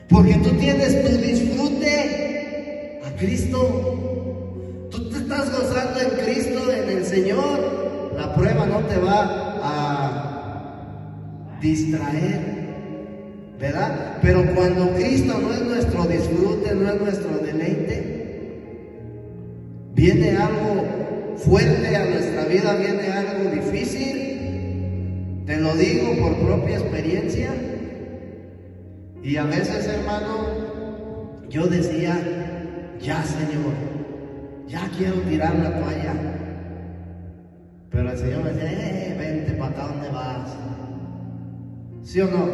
Porque tú tienes tu disfrute a Cristo. Tú te estás gozando en Cristo, en el Señor. La prueba no te va a distraer, ¿verdad? Pero cuando Cristo no es nuestro disfrute, no es nuestro deleite, viene algo fuerte a nuestra vida, viene algo difícil. Te lo digo por propia experiencia. Y a veces, hermano, yo decía, ya Señor, ya quiero tirar la toalla. Pero el Señor me decía, vente, ¿para acá dónde vas? ¿Sí o no?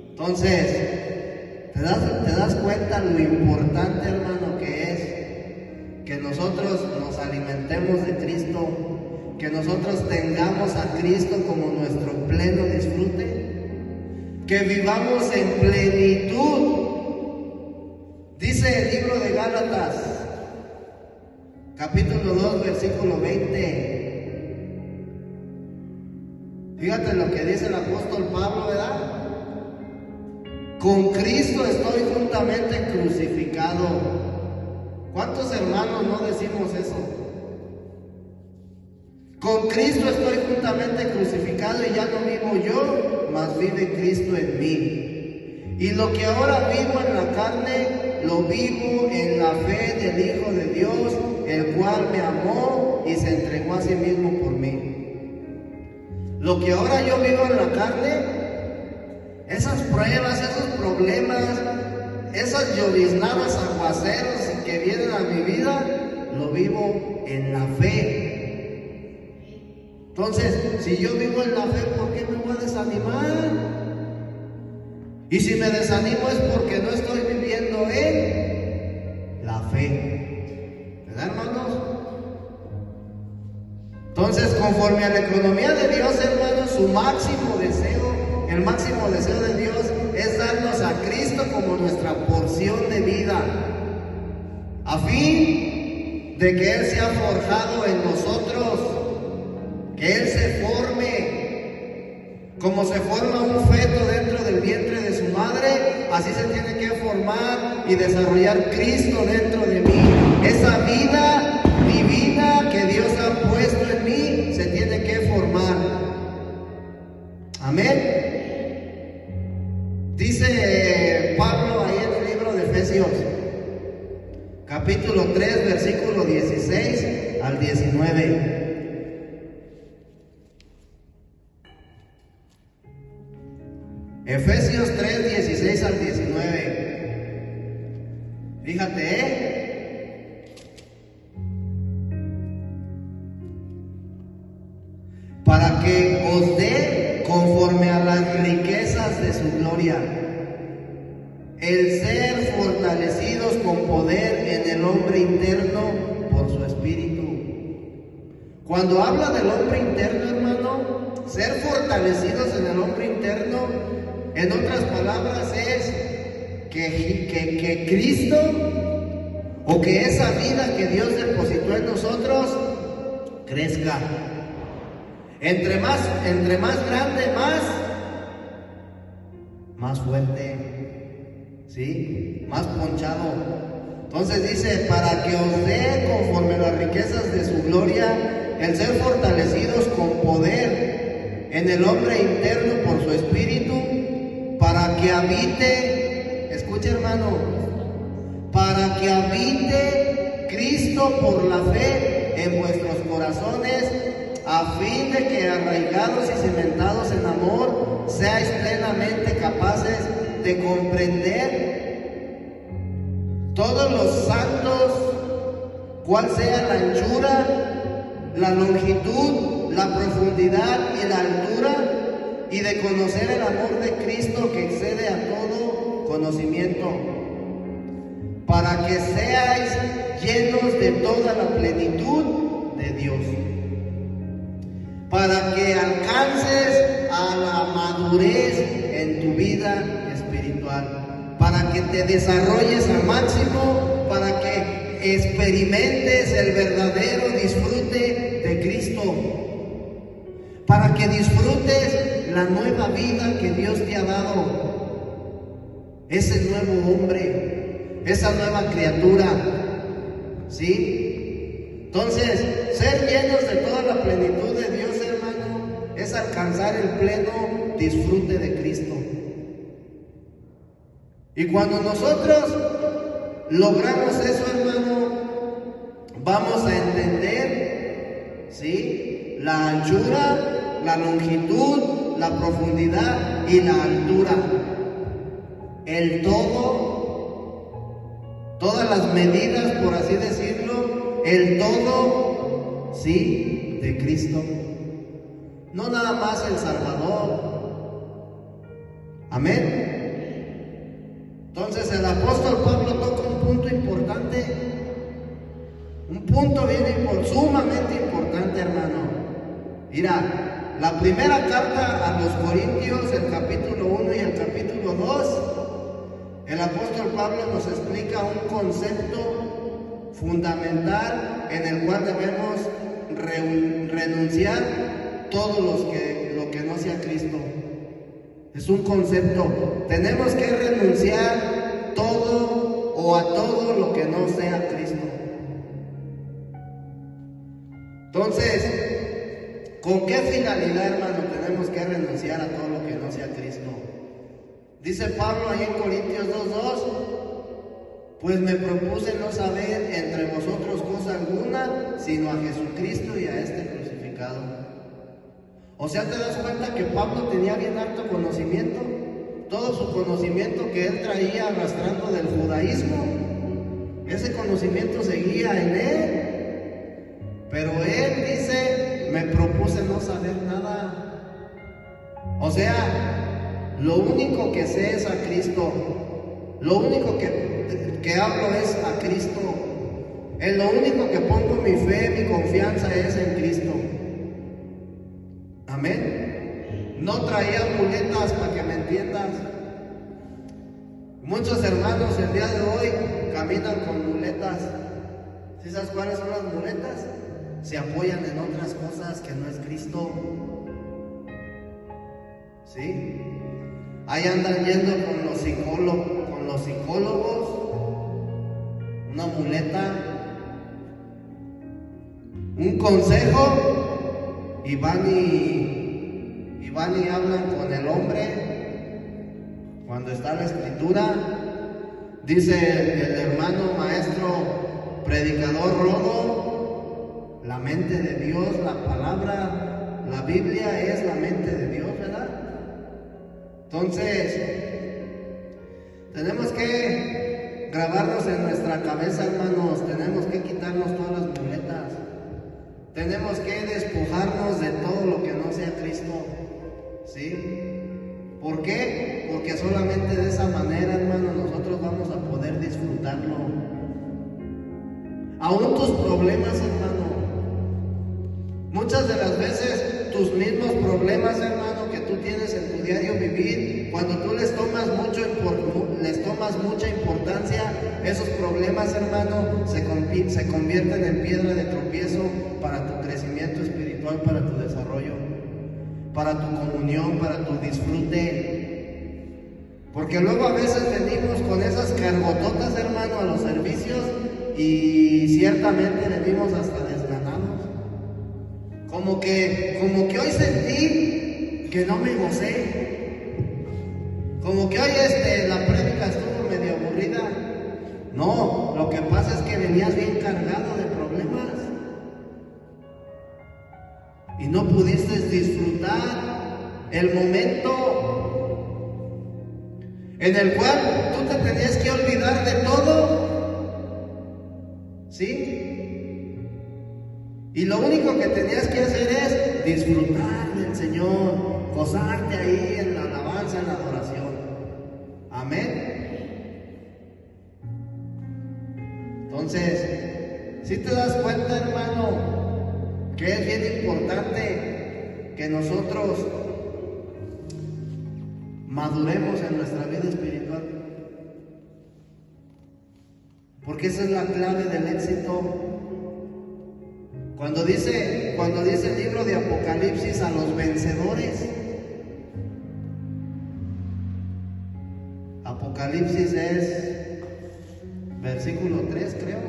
Entonces, ¿te das cuenta lo importante, hermano, que es que nosotros nos alimentemos de Cristo, que nosotros tengamos a Cristo como nuestro pleno disfrute, que vivamos en plenitud? Dice el libro de Gálatas, capítulo 2, versículo 20. Fíjate lo que dice el apóstol Pablo, ¿verdad? Con Cristo estoy juntamente crucificado. ¿Cuántos hermanos no decimos eso? Con Cristo estoy juntamente crucificado y ya no vivo yo, mas vive Cristo en mí. Y lo que ahora vivo en la carne, lo vivo en la fe del Hijo de Dios, el cual me amó y se entregó a sí mismo por mí. Lo que ahora yo vivo en la carne, esas pruebas, esos problemas, esas lloviznadas, aguaceros que vienen a mi vida, lo vivo en la fe. Entonces, si yo vivo en la fe, ¿por qué me voy a desanimar? Y si me desanimo es porque no estoy viviendo en la fe. ¿Verdad, hermanos? Entonces, conforme a la economía de Dios, hermanos, su máximo deseo, el máximo deseo de Dios es darnos a Cristo como nuestra porción de vida, a fin de que Él sea forjado en nosotros, que Él se forme. Como se forma un feto dentro del vientre de su madre, así se tiene que formar y desarrollar Cristo dentro de mí. Esa vida divina que Dios ha puesto en mí se tiene que formar. Amén. Dice Pablo ahí en el libro de Efesios, capítulo 3, versículo 16 al 19. Efesios 3, 16 al 19. Fíjate, para que os dé conforme a las riquezas de su gloria, el ser fortalecidos con poder en el hombre interno por su espíritu. Cuando habla del hombre interno, hermano, ser fortalecidos en el hombre interno, en otras palabras, es que Cristo, o que esa vida que Dios depositó en nosotros, crezca. Entre más grande, más fuerte, ¿sí? Más ponchado. Entonces dice, para que os dé conforme a las riquezas de su gloria, el ser fortalecidos con poder en el hombre interno por su espíritu, para que habite, escucha hermano, para que habite Cristo por la fe en vuestros corazones, a fin de que arraigados y cimentados en amor, seáis plenamente capaces de comprender todos los santos, cuál sea la anchura, la longitud, la profundidad y la altura, y de conocer el amor de Cristo que excede a todo conocimiento, para que seáis llenos de toda la plenitud de Dios, para que alcances a la madurez en tu vida espiritual, para que te desarrolles al máximo, para que experimentes el verdadero disfrute de Cristo, para que disfrutes la nueva vida que Dios te ha dado, ese nuevo hombre, esa nueva criatura, ¿sí? Entonces, ser llenos de toda la plenitud de Dios, hermano, es alcanzar el pleno disfrute de Cristo. Y cuando nosotros logramos eso, hermano, vamos a entender, ¿sí?, la anchura, la longitud, la profundidad y la altura, el todo, todas las medidas, por así decirlo, el todo, sí, de Cristo, no nada más el Salvador. Amén. Entonces el apóstol Pablo toca un punto importante, un punto sumamente importante, hermano. Mira, la primera carta a los Corintios, el capítulo 1 y el capítulo 2, el apóstol Pablo nos explica un concepto fundamental en el cual debemos renunciar todo lo que no sea Cristo. Es un concepto. Tenemos que renunciar todo o a todo lo que no sea Cristo. Entonces, ¿con qué finalidad, hermano, tenemos que renunciar a todo lo que no sea Cristo? Dice Pablo ahí en Corintios 2:2, pues me propuse no saber entre vosotros cosa alguna, sino a Jesucristo y a este crucificado. O sea, ¿te das cuenta que Pablo tenía bien alto conocimiento? Todo su conocimiento que él traía arrastrando del judaísmo, ese conocimiento seguía en él. Pero él dice, me propuse no saber nada. O sea, lo único que sé es a Cristo. Lo único que hablo es a Cristo. En lo único que pongo mi fe, mi confianza es en Cristo. Amén. No traía muletas, para que me entiendas. Muchos hermanos el día de hoy caminan con muletas. ¿Sí sabes cuáles son las muletas? Se apoyan en otras cosas que no es Cristo. ¿Sí? Ahí andan yendo con los psicólogos, una muleta, un consejo, y van y hablan con el hombre. Cuando está la escritura, dice el hermano maestro predicador Rodo, la mente de Dios, la palabra, la Biblia es la mente de Dios, ¿verdad? Entonces, tenemos que grabarnos en nuestra cabeza, hermanos, tenemos que quitarnos todas las muletas, tenemos que despojarnos de todo lo que no sea Cristo, ¿sí? ¿Por qué? Porque solamente de esa manera, hermano, nosotros vamos a poder disfrutarlo. Aún tus problemas, hermano, muchas de las veces tus mismos problemas, hermano, que tú tienes en tu diario vivir, cuando tú les tomas mucha importancia, esos problemas, hermano, se convierten en piedra de tropiezo para tu crecimiento espiritual, para tu desarrollo, para tu comunión, para tu disfrute. Porque luego a veces venimos con esas cargototas, hermano, a los servicios, y ciertamente venimos hasta desganados. Como que hoy sentí que no me gocé. Como que hoy la prédica estuvo medio aburrida. No, lo que pasa es que venías bien cargado de problemas y no pudiste disfrutar el momento en el cual tú te tenías que olvidar de todo, ¿sí? Y lo único que tenías que hacer es disfrutar del Señor, gozarte ahí en la alabanza, en la adoración. Amén. Entonces, si te das cuenta, hermano, que es bien importante que nosotros maduremos en nuestra vida espiritual, porque esa es la clave del éxito. Cuando dice el libro de Apocalipsis a los vencedores, Apocalipsis es versículo 3, creo.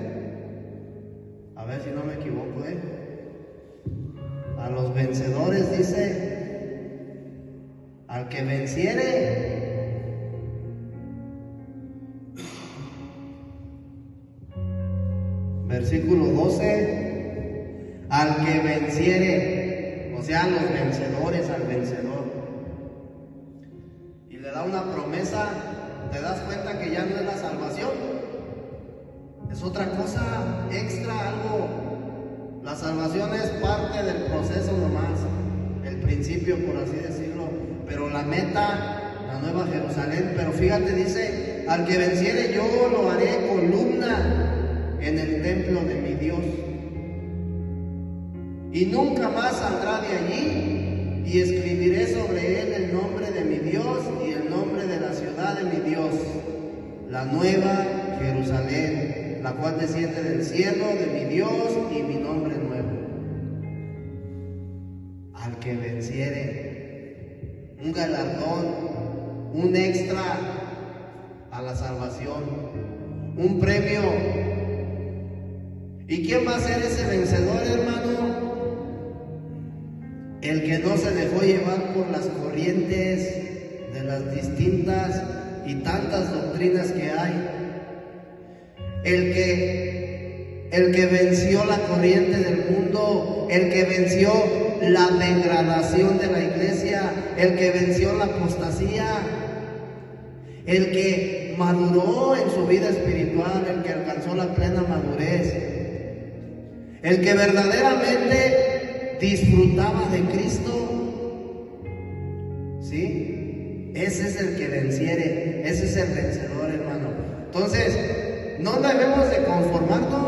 A ver si no me equivoco, A los vencedores dice: al que venciere, versículo 12, al que venciere, o sea, los vencedores, al vencedor. Y le da una promesa. ¿Te das cuenta que ya no es la salvación? Es otra cosa extra, algo. La salvación es parte del proceso nomás, el principio, por así decirlo, pero la meta, la nueva Jerusalén. Pero fíjate, dice: al que venciere yo lo haré columna en el templo de mi Dios, y nunca más saldrá de allí, y escribiré sobre él el nombre de mi Dios y el nombre de la ciudad de mi Dios, la nueva Jerusalén, la cual desciende del cielo de mi Dios, y mi nombre nuevo. Al que venciere, un galardón, un extra a la salvación, un premio. ¿Y quién va a ser ese vencedor, hermano? El que no se dejó llevar por las corrientes de las distintas y tantas doctrinas que hay. El que venció la corriente del mundo, el que venció la degradación de la iglesia, el que venció la apostasía, el que maduró en su vida espiritual, el que alcanzó la plena madurez, el que verdaderamente disfrutaba de Cristo, ¿sí? Ese es el que venciere, ese es el vencedor, hermano. Entonces, no debemos de conformarnos.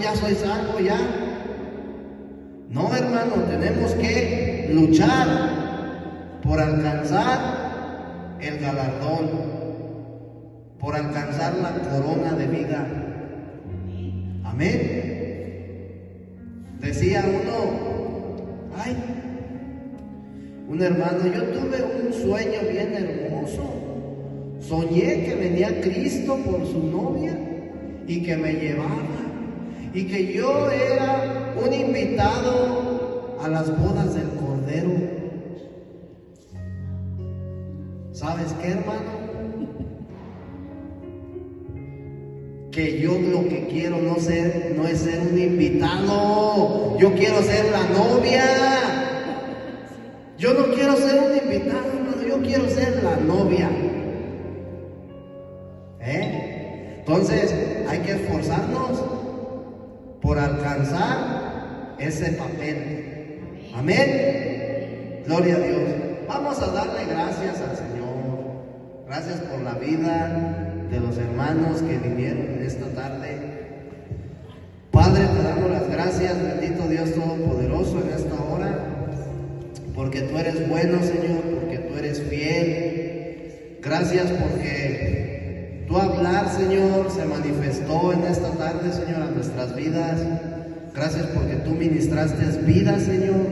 Ya soy salvo, ya. No, hermano, tenemos que luchar por alcanzar el galardón. por alcanzar la corona de vida. Amén. Decía un hermano, yo tuve un sueño bien hermoso. Soñé que venía Cristo por su novia y que me llevaba, y que yo era un invitado a las bodas del Cordero. ¿Sabes qué, hermano? Que yo lo que quiero no es ser un invitado, yo quiero ser la novia. Yo no quiero ser un invitado, hermano, yo quiero ser la novia. Entonces hay que esforzarnos por alcanzar ese papel. Amén. Gloria a Dios. Vamos a darle gracias al Señor. Gracias por la vida de los hermanos que vinieron en esta tarde. Padre, te damos las gracias, bendito Dios Todopoderoso, en esta hora, porque tú eres bueno, Señor, porque tú eres fiel. Gracias porque tu hablar, Señor, se manifestó en esta tarde, Señor, a nuestras vidas. Gracias porque tú ministraste vida, Señor.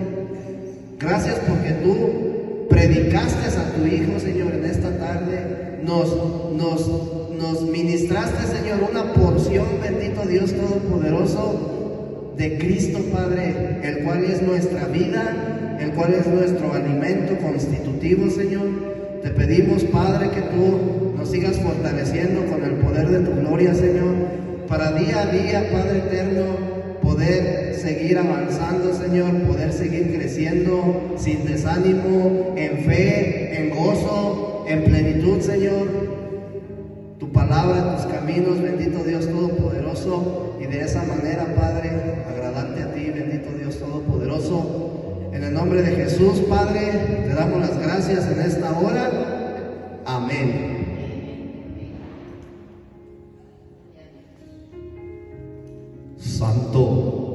Gracias porque tú predicaste a tu Hijo, Señor, en esta tarde. Nos ministraste, Señor, una porción, bendito Dios Todopoderoso, de Cristo, Padre, el cual es nuestra vida, el cual es nuestro alimento constitutivo, Señor. Te pedimos, Padre, que tú nos sigas fortaleciendo con el poder de tu gloria, Señor, para día a día, Padre eterno, poder seguir avanzando, Señor, poder seguir creciendo sin desánimo, en fe, en gozo, en plenitud, Señor. Tu palabra, tus caminos, bendito Dios Todopoderoso, y de esa manera, Padre, agradarte a ti, bendito Dios Todopoderoso. En el nombre de Jesús, Padre, te damos las gracias en esta hora. Amén. Santo.